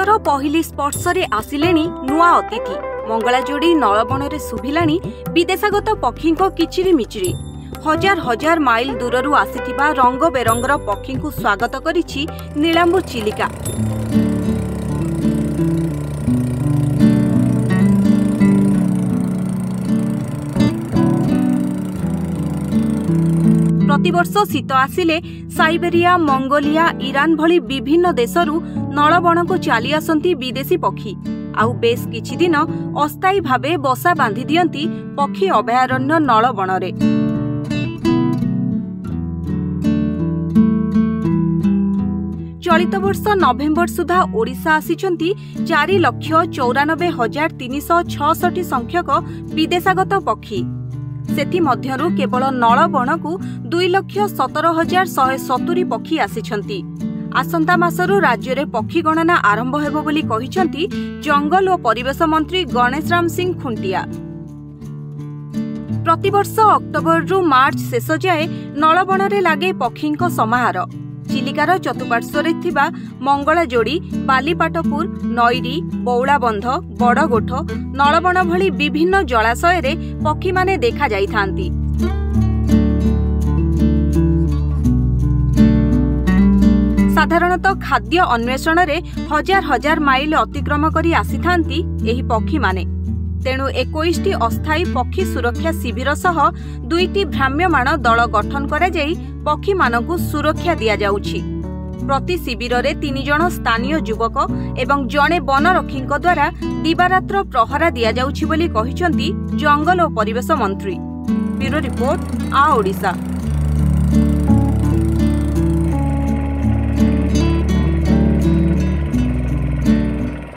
बसंतर पहिली स्पर्शरे आसिलेनी नुआ अतिथि मंगलाजोड़ी नलबण शुभिलानी विदेशागत पक्षी किचिरी मिचिरी। हजार हजार माइल दूररू आसिथिबा रंग बेरंगर पक्षी को स्वागत करिछि नीलांबूर चिलिका। प्रतिवर्ष शीत आसिले साइबेरिया, मंगोलिया, ईरान भली विभिन्न देशरू नलबण को चली आसंती विदेशी पक्षी। आउ बेस किछि दिन अस्थायी भावे बसा बांधि दियंती पक्षी अभयारण्य नलबणरे। चलित वर्ष नवेम्बर सुधा ओडिशा आसिछंती 4,94,366 संख्यक विदेशागत पक्षी। सेथि मध्यरु केवल नलबण को 2,17,170 पक्षी आसिछंती। आसंता मासरु राज्य रे पक्षी गणना आरंभ हेबो बोली कहिछंती जंगल और परिवेश मंत्री गणेश राम सिंह खुंटिया। प्रतिवर्ष अक्टोबर रु मार्च शेष जाए नलबण रे लागे पक्षी समाहार। चिलिकार चतुपार्श्वरे थिबा मंगलाजोड़ी, बालीपाटपुर, नईरी, बौलाबंध, बड़गोठ, नलबण भली विभिन्न जलाशय रे पक्षी माने देखा जाई थांती। साधारणतः खाद्य अन्वेषण रे हजार हजार माइल अतिक्रम करी आसी थांती एही पक्षी माने। तेणु 21टी अस्थायी पक्षी सुरक्षा शिविर सह 2टी भ्राम्यमाण दल गठन करा जाई पक्षी मानकु सुरक्षा दिया जाउछि। प्रति शिविर रे 3 जण स्थानीय युवक एवं जणे वनरक्षीक द्वारा दिवारात्र प्रहरा दिया जाउछि बोली कहिसंती जंगल और परिवेश मंत्री। ब्यूरो रिपोर्ट, आ ओडिशा।